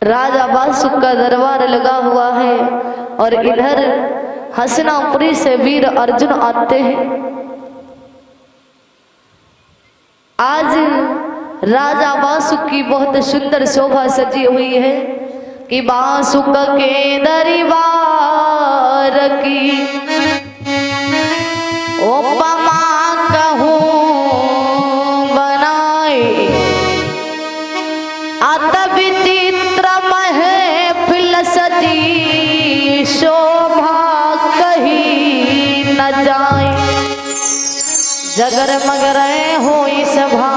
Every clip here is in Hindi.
राजा बासुक का दरबार लगा हुआ है और इधर हसनापुरी से वीर अर्जुन आते हैं। आज राजा बासुक की बहुत सुंदर शोभा सजी हुई है कि बासुक के दरबार की उपमा कहूँ बनाए अत विचित्र महफिल सजी शोभा कही न जाए। जगर मगर होई सभा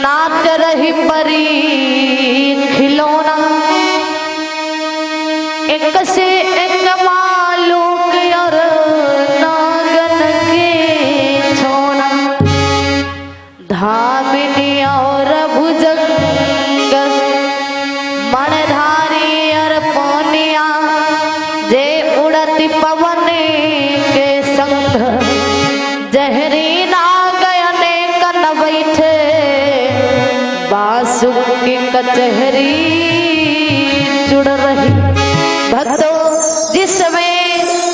नाच रही परी खिलौना एक से एक मालूक और नागन के छोना धामिनी और भुजंग मणधारी और पौनिया जे उड़ती पवन के संग जहरी नागयने कन बैठे बासुक की कचहरी जुड़ रही। भक्तों, जिस समय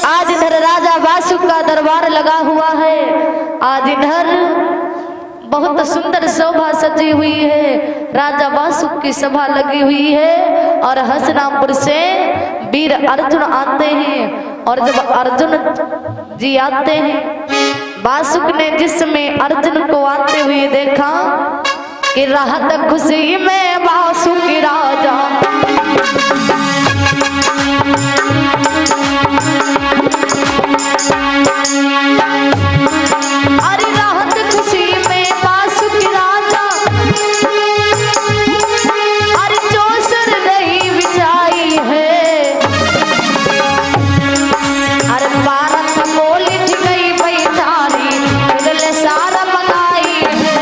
आज इधर राजा बासुक का दरबार लगा हुआ है, आज इधर बहुत सुंदर शोभा सजी हुई है, राजा बासुक की सभा लगी हुई है और हसनापुर से वीर अर्जुन आते हैं। और जब अर्जुन जी आते हैं, बासुक ने जिस समय अर्जुन को आते हुए देखा कि राहत खुशी में बासुक राजा अरे राहत खुशी में बासुक राजा अरे चौसर नहीं बिछाई है अरे भारत बोली गई बैठारी फिर सारा मंगाई है।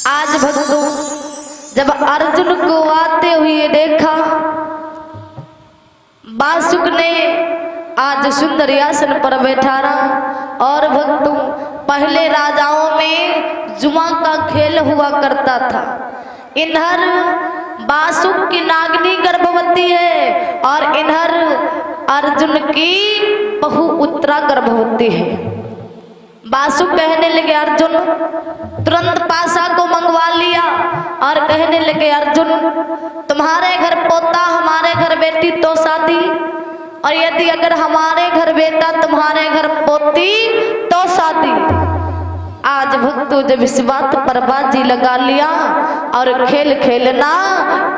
आज भक्तों, जब अर्जुन को आते हुए देखा, बासुक ने आज सुंदर आसन पर बैठारा। और भक्तों, पहले राजाओं में जुआ का खेल हुआ करता था। इधर बासुक की नागनी गर्भवती है और इधर अर्जुन की बहु उत्तरा गर्भवती है। बासुक कहने लगे अर्जुन, तुरंत पासा को मंगवा लिया और कहने लगे अर्जुन, तुम्हारे घर पोता हमारे घर बेटी तो शादी, और यदि अगर हमारे घर बेटा तुम्हारे घर पोती तो शादी। आज भक्तों, जब इस बात पर बाजी लगा लिया और खेल खेलना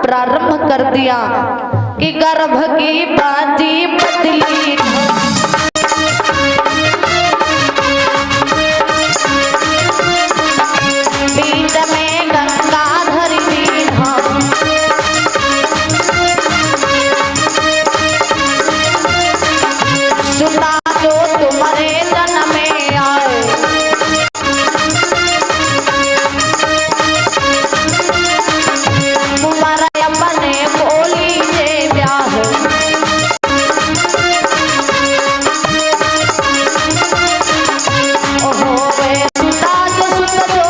प्रारंभ कर दिया कि गर्भ की बाजी बदली पीठ में गंगा धरी दी हम सुना जो तुम्हारे जन्म में आए तुम्हारा अपने बोली से ब्याह ओहो वे सुना जो सुन जो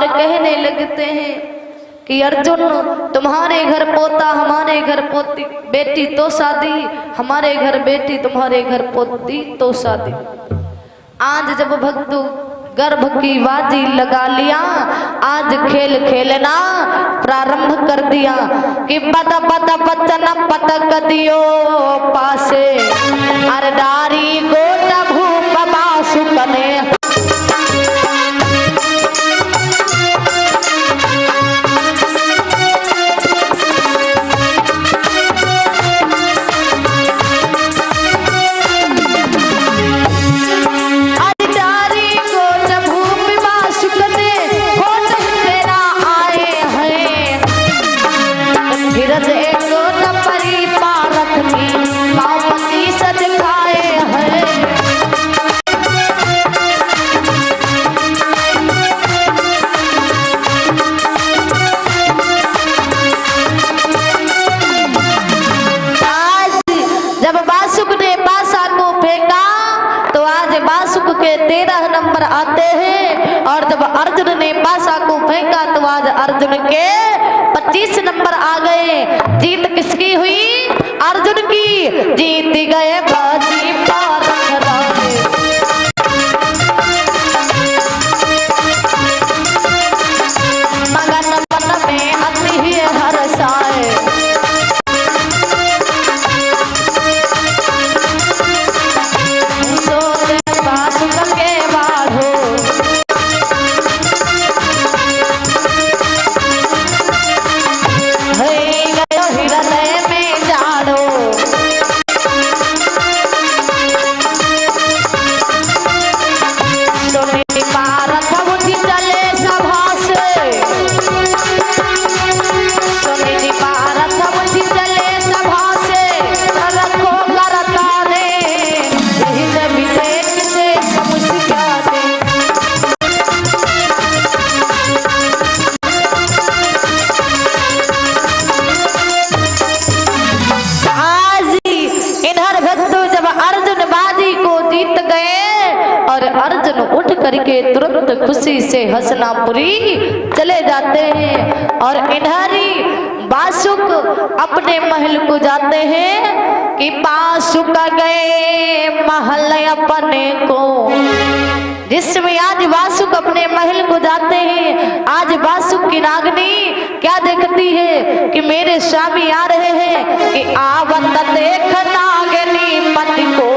कहने लगते हैं कि अर्जुन, तुम्हारे घर पोता हमारे घर पोती बेटी तो शादी, हमारे घर बेटी तुम्हारे घर पोती तो शादी। आज जब भक्तों गर्भ की बाजी लगा लिया, आज खेल खेलना प्रारंभ कर दिया कि पद पद बचन पतक दियो पासे अरदारी गोट भूप बासुक ने अरदारी बासुक के 13 नंबर आते हैं और जब अर्जुन ने पासा को फेंका तो आज अर्जुन के 25 नंबर आ गए। जीत किसकी हुई? अर्जुन की। जीत गए बाजी पारख राय। मगन मन में अति ही हर्षाए। करके तुरंत खुशी से हसनापुरी चले जाते हैं और इन्हरी बासुक अपने महल को जाते हैं कि बासुक गए महल अपने को। जिसमें आज बासुक अपने महल को जाते हैं, आज बासुक की नागनी क्या देखती है कि मेरे स्वामी आ रहे हैं कि आवत देख नागनी पति को।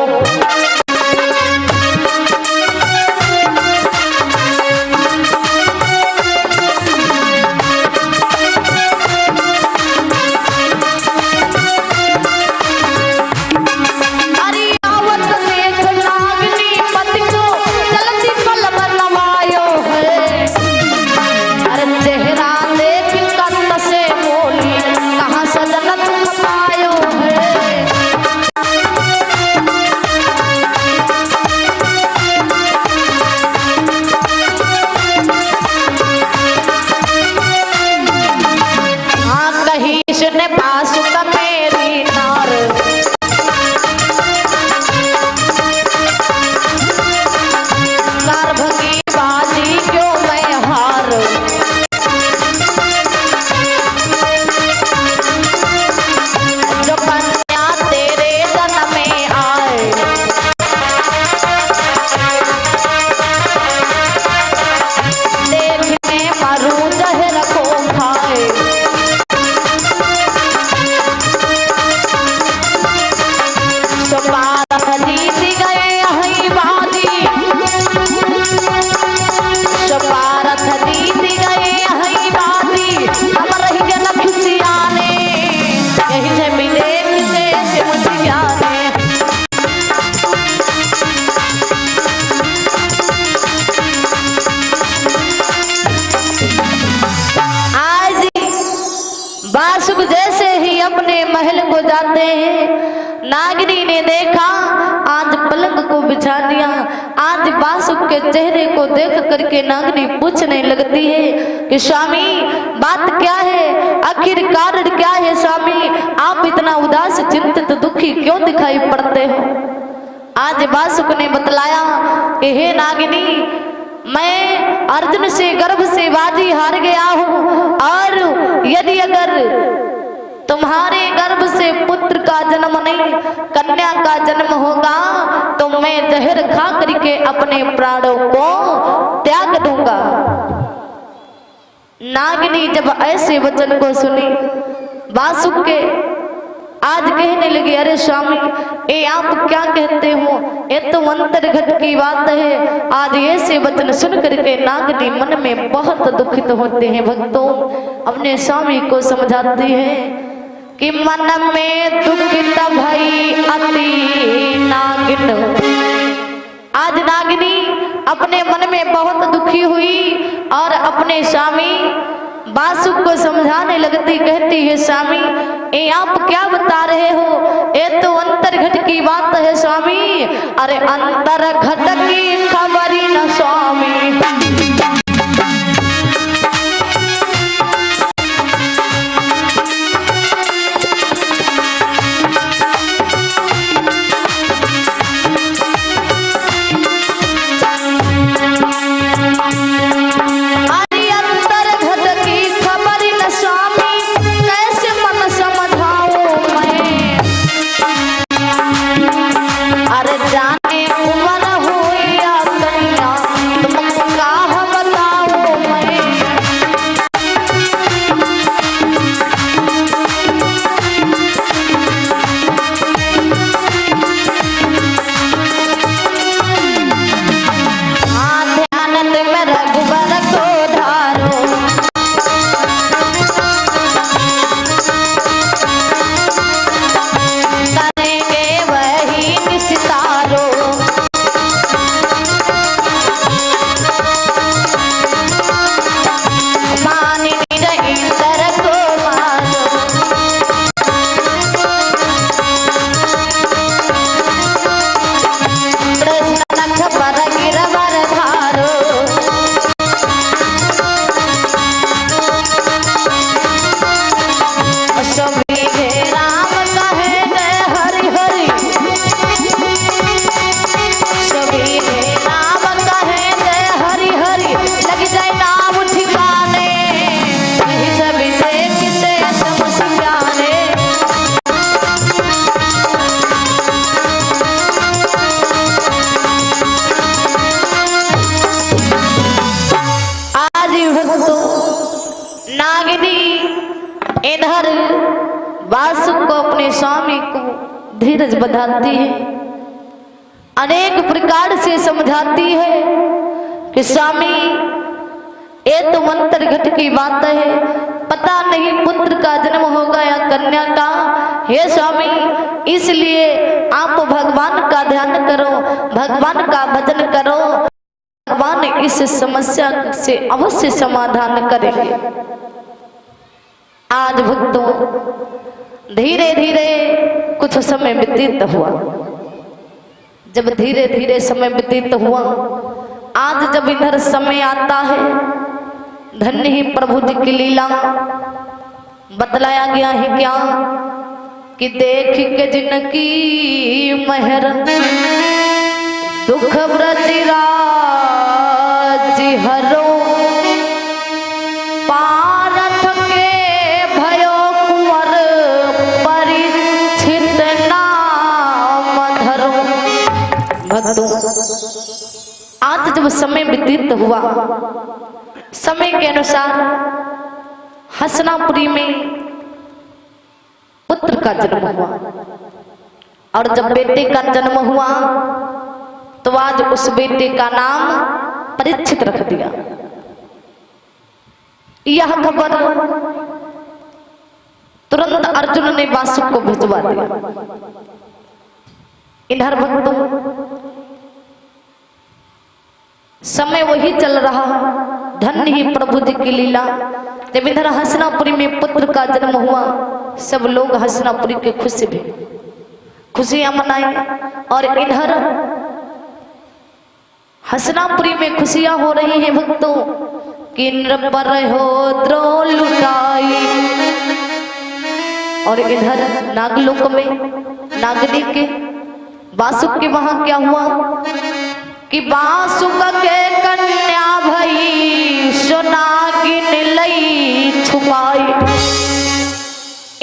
बासुक जैसे ही अपने महल को जाते हैं, नागिनी ने देखा आज पलंग को बिछा दिया। आज बासुक के चेहरे को देख करके नागिनी पूछने लगती है कि स्वामी बात क्या है, आखिर कारण क्या है स्वामी, आप इतना उदास चिंतित दुखी क्यों दिखाई पड़ते हो। आज बासुक ने बतलाया कि हे नागिनी, मैं अर्जुन से गर्भ से बाजी हार गया हूँ और यदि अगर तुम्हारे गर्भ से पुत्र का जन्म नहीं कन्या का जन्म होगा तो मैं जहर खा करके अपने प्राणों को त्याग दूंगा। नागिनी जब ऐसे वचन को सुनी बासुक के आज कहने लगी, अरे स्वामी ये आप क्या कहते हो, ये तो अंतर्घट की बात है। आज ऐसे वचन सुन करके नागिनी मन में बहुत दुखित होते हैं। भक्तों अपने स्वामी को समझाती है कि मन में दुखित भई अति नागिन। आज नागिनी अपने मन में बहुत दुखी हुई और अपने स्वामी बासुक को समझाने लगती, कहती है स्वामी ये आप क्या बता रहे हो, ये तो अंतर्घट की बात है स्वामी। अरे अंतर्घट की खबर न स्वामी। धीरज बंधाती है, अनेक प्रकार से समझाती है कि स्वामी ये तो मंत्र घट की बात है, पता नहीं पुत्र का जन्म होगा या कन्या का। हे स्वामी इसलिए आप भगवान का ध्यान करो, भगवान का भजन करो, भगवान इस समस्या से अवश्य समाधान करेंगे। आज भक्तों धीरे धीरे कुछ समय व्यतीत हुआ। जब धीरे धीरे समय व्यतीत हुआ, आज जब इधर समय आता है, धन्य ही प्रभु जी की लीला बतलाया गया है क्या कि देख के जिनकी महर दुख ब्रजराज हरो, पारथ के भयो कुंवर परीक्षित नाम धरो। भक्तों आज जब समय व्यतीत हुआ, समय के अनुसार हसनापुरी में पुत्र का जन्म हुआ, और जब बेटे का जन्म हुआ तो आज उस बेटे का नाम परीक्षित रख दिया। यह खबर तुरंत अर्जुन ने वासुक को भिजवा दिया। इधर भक्तों समय वही चल रहा, धन्य ही प्रभु जी की लीला। जब इधर हसनापुरी में पुत्र का जन्म हुआ, सब लोग हसनापुरी के खुशी भी खुशियां मनाई, और इधर हसनापुरी में खुशियां हो रही हैं भक्तों कि इंद्र पर हो द्रो लुटाई। और इधर नागलोक में नागनी के वासुक के वहां क्या हुआ कि वासुक के कन्या भई सोनागिन लई छुपाई।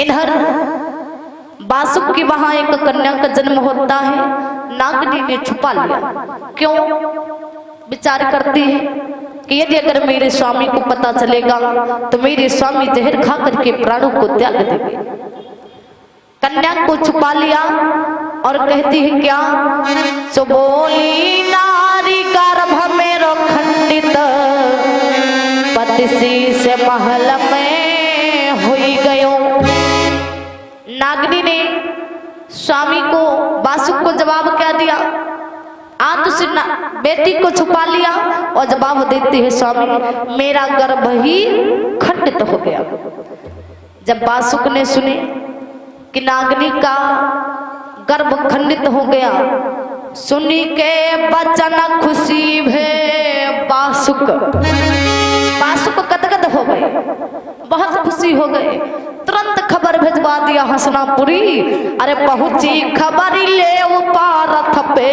इधर वासुक के वहां एक कन्या का जन्म होता है, नागनी ने छुपा लिया। क्यों? विचार करती है कि यदि अगर मेरे स्वामी को पता चलेगा तो मेरे स्वामी जहर खा करके प्राणों को त्याग देंगे। कन्या को छुपा लिया और कहती है क्या, सो बोली नारी गर्भ में रो खंडित, पति से महल में हुई गयो। नागनी ने स्वामी को वासुक को जवाब क्या दिया, आज उस बेटी को छुपा लिया और जवाब देती है स्वामी मेरा गर्भ ही खंडित हो गया। जब वासुक ने सुने कि नागनी का गर्भ खंडित हो गया, सुनी के बचन खुशी भे वासुक गदगद हो गए, बहुत खुशी हो गए। तुरंत खबर भिजवा दिया हसनापुरी। अरे पहुंची खबर ले पारथ पे,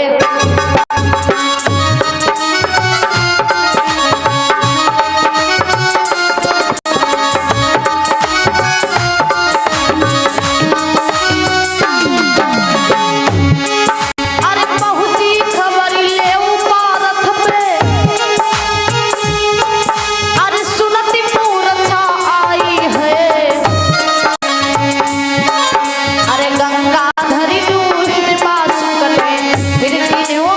गंगाधरी दूत वासुक ने फिर तीनों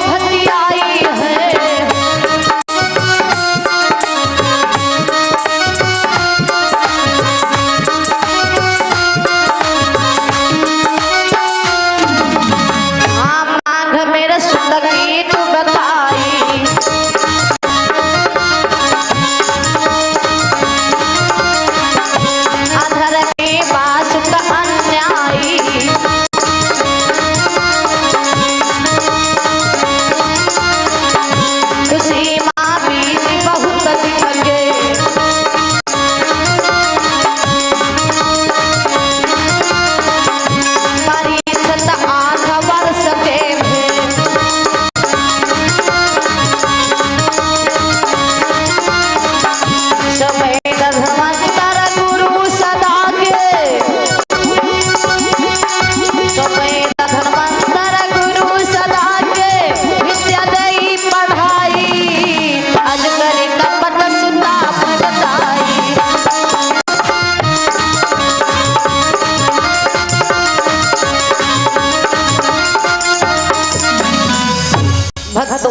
भक्तों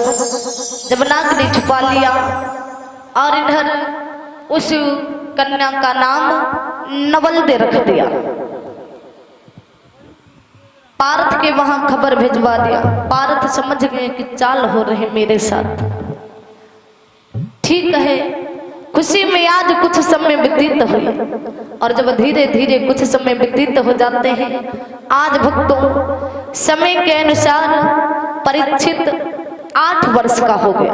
जब नाग ने छुपा लिया और इधर उस कन्या का नाम नवलदे रख दिया, पार्थ के वहां खबर भिजवा दिया। पार्थ समझ गए कि चाल हो रहे मेरे साथ। ठीक है, खुशी में आज कुछ समय व्यतीत हुई और जब धीरे धीरे कुछ समय व्यतीत हो जाते हैं, आज भक्तों समय के अनुसार परीक्षित 8 वर्ष का हो गया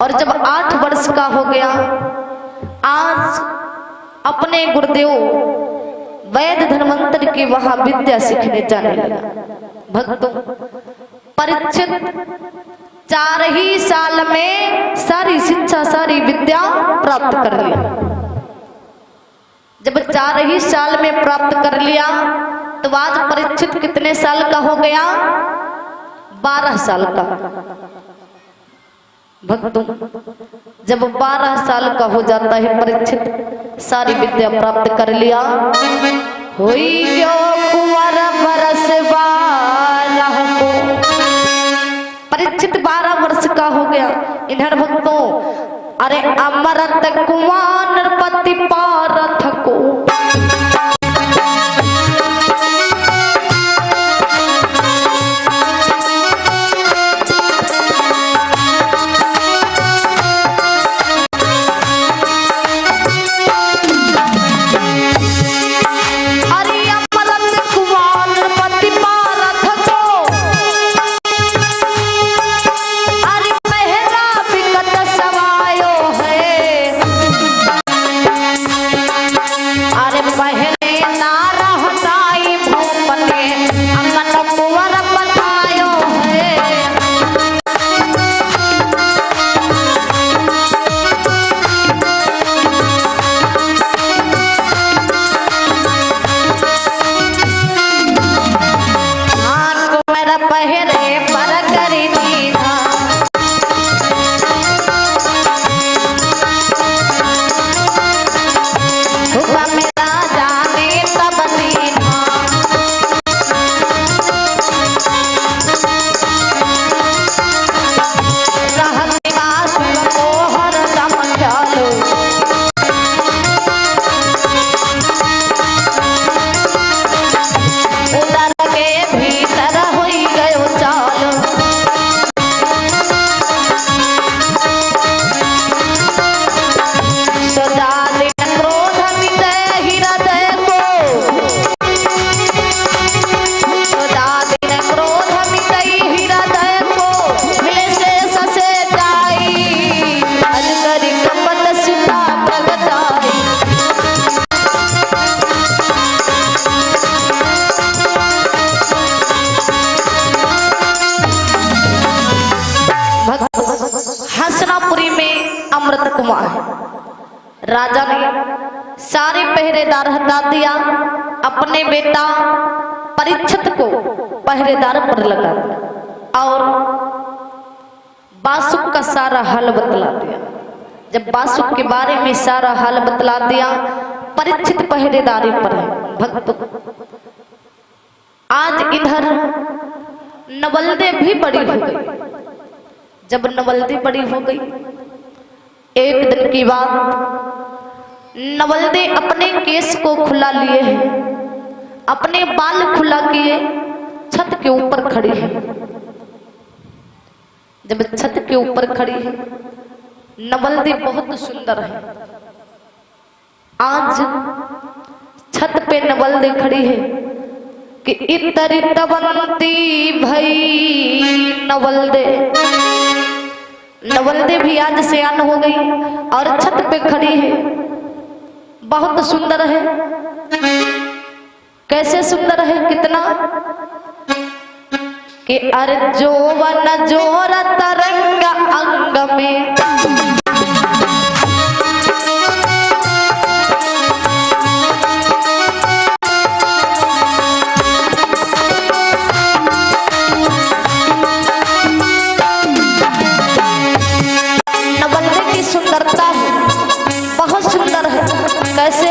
और जब 8 वर्ष का हो गया, आज अपने गुरुदेव वैद्य धन्वंतरि के वहां विद्या सीखने जाने लगा। भक्तों परीक्षित 4 ही साल में सारी शिक्षा सारी विद्या प्राप्त कर लिया। जब 4 ही साल में प्राप्त कर लिया तो आज परीक्षित कितने साल का हो गया? 12 साल का। भक्तों जब 12 साल का हो जाता है परीक्षित, सारी विद्या प्राप्त कर लिया, हुई गयो कुंवर बरस 12 को। परीक्षित 12 वर्ष का हो गया। इधर भक्तों अरे अमरत कुंवर नरपति पारथ को राजा ने सारे पहरेदार हटा दिया, अपने बेटा परीक्षित को पहरेदार पर लगा दिया और बासुक का सारा हाल बतला दिया। जब बासुक के बारे में सारा हाल बतला दिया, परीक्षित पहरेदारी पर है। भक्तों आज इधर नवलदे भी बड़ी हो गई। जब नवलदे बड़ी हो गई, एक दिन की बात, नवलदे अपने केस को खुला लिए हैं, अपने बाल खुला किए छत के ऊपर खड़ी है। जब छत के ऊपर खड़ी है, नवलदे बहुत सुंदर है। आज छत पे नवलदे खड़ी है कि इतरी तवंती भई नवलदे। नवलदे भी आज सयान हो गई और छत पे खड़ी है, बहुत सुंदर है। कैसे सुंदर है, कितना कि अरे जोवन जोर तरंग अंग में नवलदे की सुंदरता है, बहुत सुंदर है। कैसे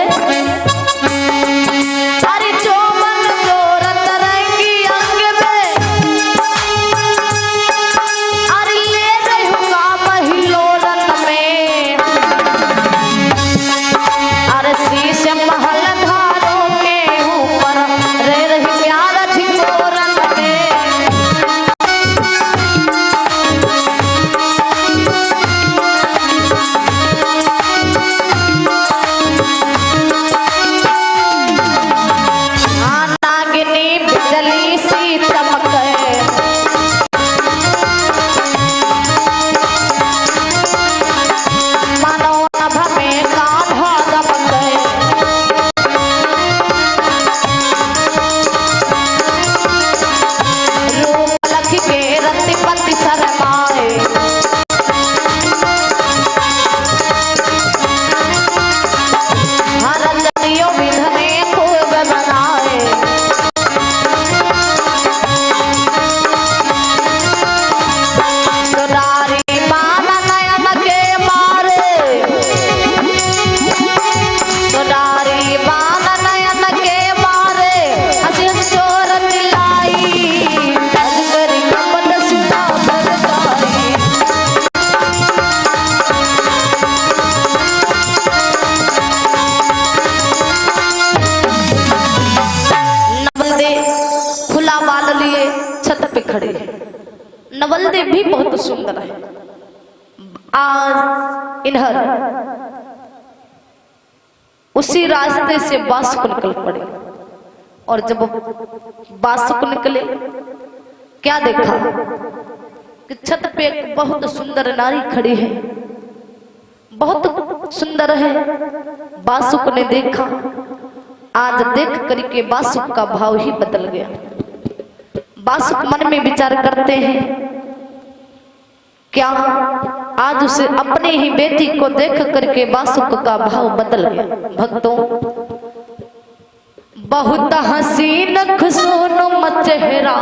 अरे जोवन जोर तरंगी अंग में भी बहुत सुंदर है। आज इन्हर उसी रास्ते से बासुक निकल पड़े और जब बासुक निकले क्या देखा कि छत पे एक बहुत सुंदर नारी खड़ी है, बहुत सुंदर है। बासुक ने देखा, आज देख करके बासुक का भाव ही बदल गया। बासुक मन में विचार करते हैं क्या आज उसे अपने ही बेटी को देख करके बासुक का भाव बदल गया। भक्तों, बहुत हसीन खुशनुमा चेहरा,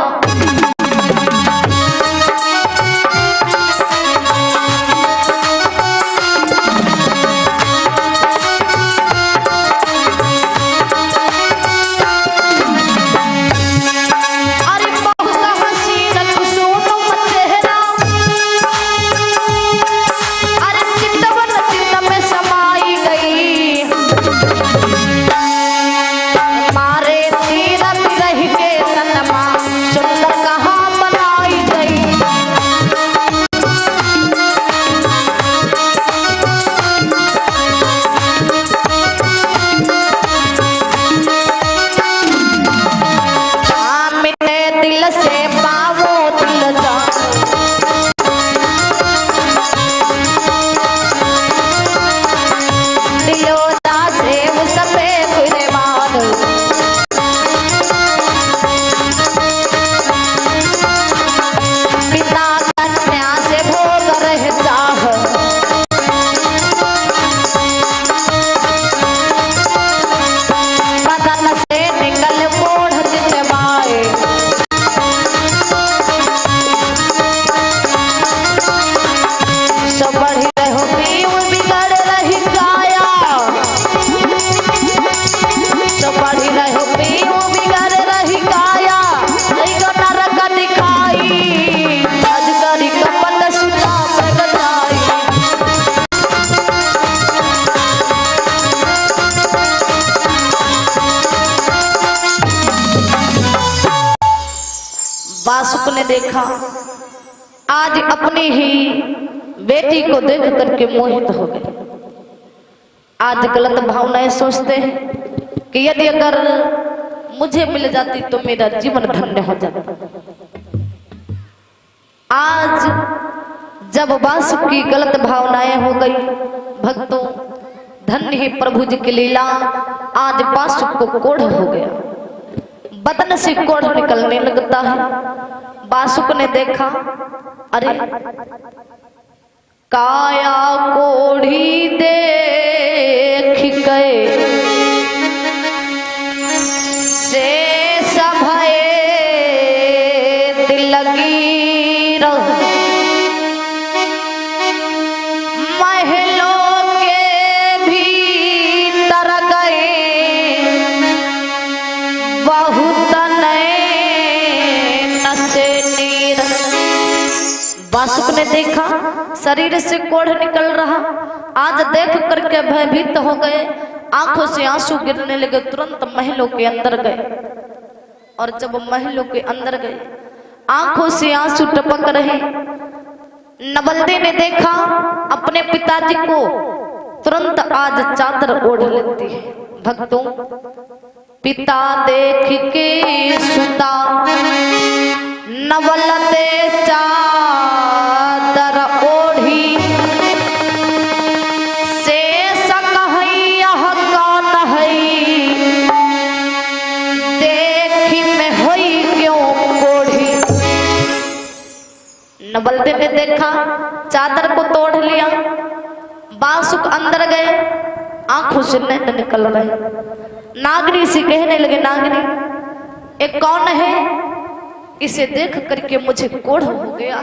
बासुक ने देखा आज अपनी ही बेटी को देख करके मोहित हो गए। आज गलत भावनाएं सोचते हैं कि यदि अगर मुझे मिल जाती तो मेरा जीवन धन्य हो जाता। आज जब बासुक की गलत भावनाएं हो गई, भक्तों धन्य ही प्रभु जी की लीला, आज बासुक को कोढ़ हो गया, बदन से कोढ़ निकलने लगता है। बासुक ने देखा अरे काया कोढ़ी देख गए से सभये दिल लगी रह, महलों के भीतर गए बहुत नैन से नीर। बासुक ने देखा शरीर से कोढ़ निकल रहा, आज देख करके भयभीत हो गए, आंखों से आंसू गिरने लगे, तुरंत महलों के अंदर गए। और जब महलों के अंदर गए, आंखों से आंसू टपक रहे। नवल्दे ने देखा अपने पिताजी को, तुरंत आज चादर ओढ़ लेती है। भक्तों पिता देख के सुता, नवल्दे चादर ओढ़ी, से सकहैया कौन है, देखी में हुई क्यों कोढ़ी। नवल्दे ने देखा चादर को तोड़ लिया, बासुक अंदर गए, आंखों से नैन निकल रहे। नागनी से कहने लगे, नागनी एक कौन है, इसे देख करके मुझे कोढ़ हो गया,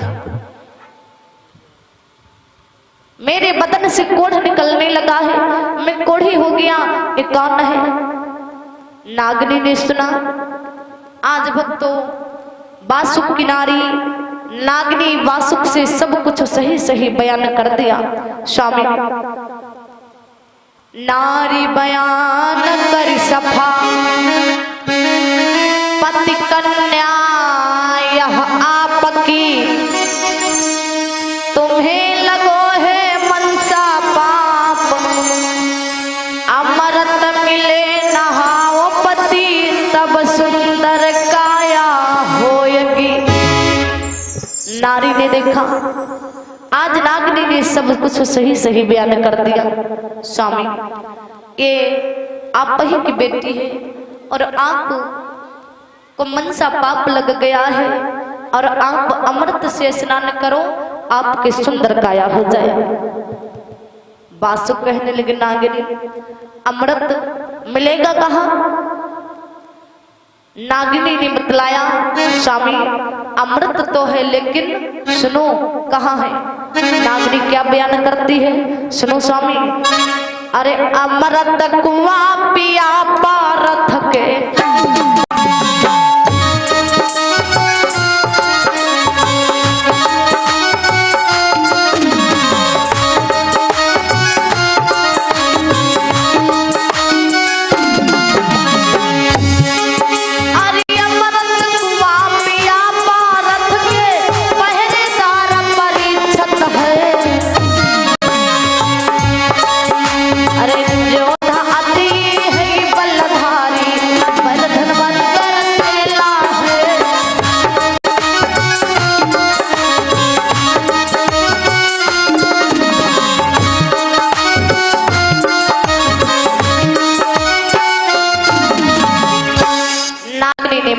मेरे बदन से कोढ़ निकलने लगा है, मैं कोढ़ी हो गया, ये कौन है। नागनी ने सुना। आज भक्तों बासुक की नारी नागनी बासुक से सब कुछ सही सही बयान कर दिया। स्वामी नारी बयान कर सफा, पति कन्या यह आपकी, तुम्हें लगो है मनसा पाप, अमृत मिले नहाओ पति, तब सुंदर काया होएगी। नारी ने देखा आज नागनी ने सब कुछ सही सही बयान कर दिया। स्वामी ये आप ही की बेटी है और आप को मनसा पाप लग गया है और आप अमृत से स्नान करो, आपके सुंदर काया हो जाए। वासु कहने लगे नागिनी अमृत मिलेगा कहाँ? नागिनी ने बतलाया स्वामी अमृत तो है लेकिन सुनो कहाँ है। नागिनी क्या बयान करती है सुनो स्वामी। अरे अमृत कुआं पिया पारथ के,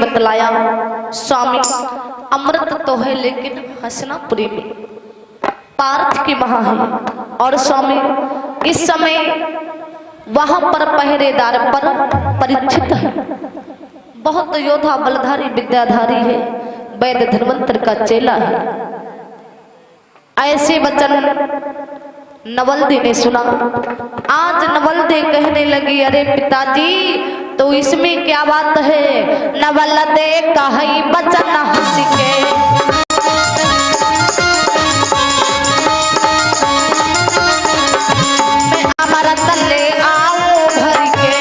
बतलाया स्वामी अमृत तो है लेकिन हसनापुरी में पार्थ की वहां है। और स्वामी इस समय वहां पर पहरेदार पर परीक्षित है, बहुत योद्धा बलधारी विद्याधारी है, वैद्य धन्वंतर का चेला है। ऐसे वचन नवलदे ने सुना। आज नवलदे कहने लगी अरे पिताजी तो इसमें क्या बात है। नवलदे कही बचन हंस के, मैं अमृत ले आऊं भर के,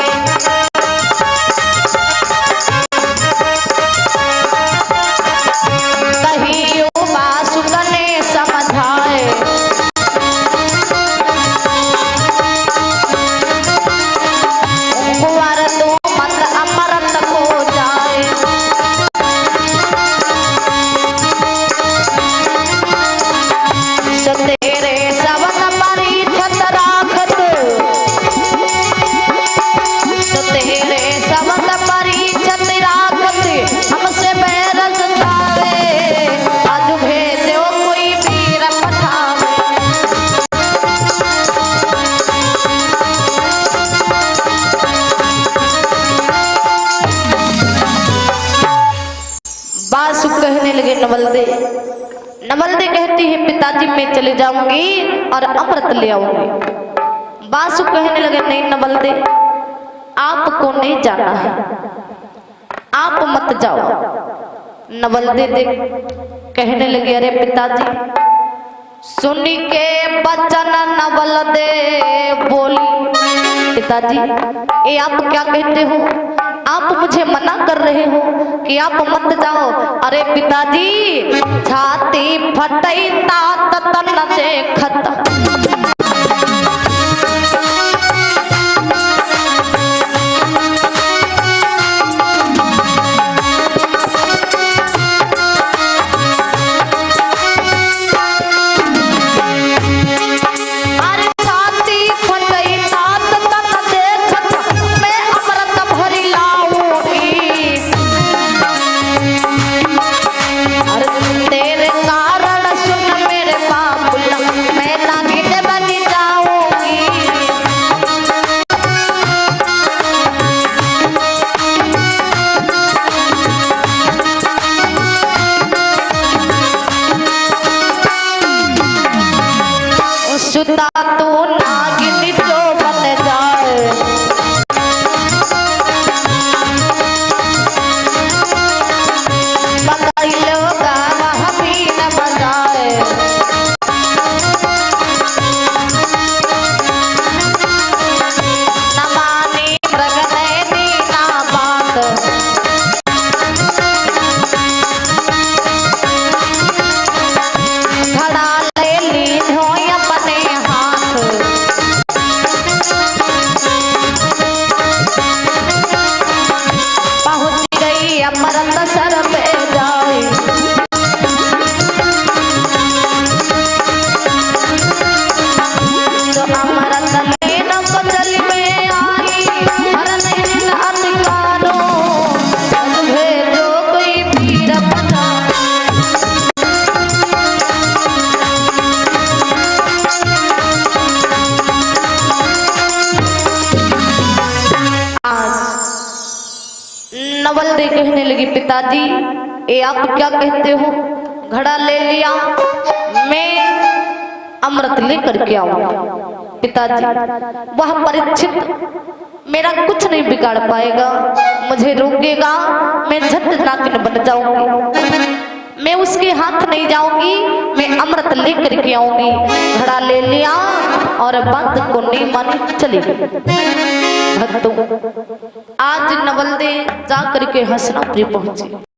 कहीं वासुक ने समझाए, नवलदे नवलदे कहती है पिताजी मैं चले जाऊंगी और अमृत ले आऊंगी। बासु कहने लगे नहीं नवलदे आपको नहीं जाना है, आप मत जाओ। नवलदे कहने लगे अरे पिताजी। सुनी के बचन नवलदे बोली पिताजी ये आप क्या कहते हो, आप मुझे मना कर रहे हो कि आप मत जाओ। अरे पिताजी छाती फटई तात तन देखत, ये आप क्या कहते हो? घड़ा ले लिया, मैं अमृत लेकर के आऊंगा। पिताजी, वह परीक्षित मेरा कुछ नहीं बिगाड़ पाएगा, मुझे रोकेगा, मैं झट नागिन बन जाऊंगी, मैं उसके हाथ नहीं जाऊंगी, मैं अमृत लेकर के आऊंगी। घड़ा ले लिया और बात को नहीं मानी, चली गई। भक्तों, आज नवलदे जाकर के हसनापुरी पहुंचे।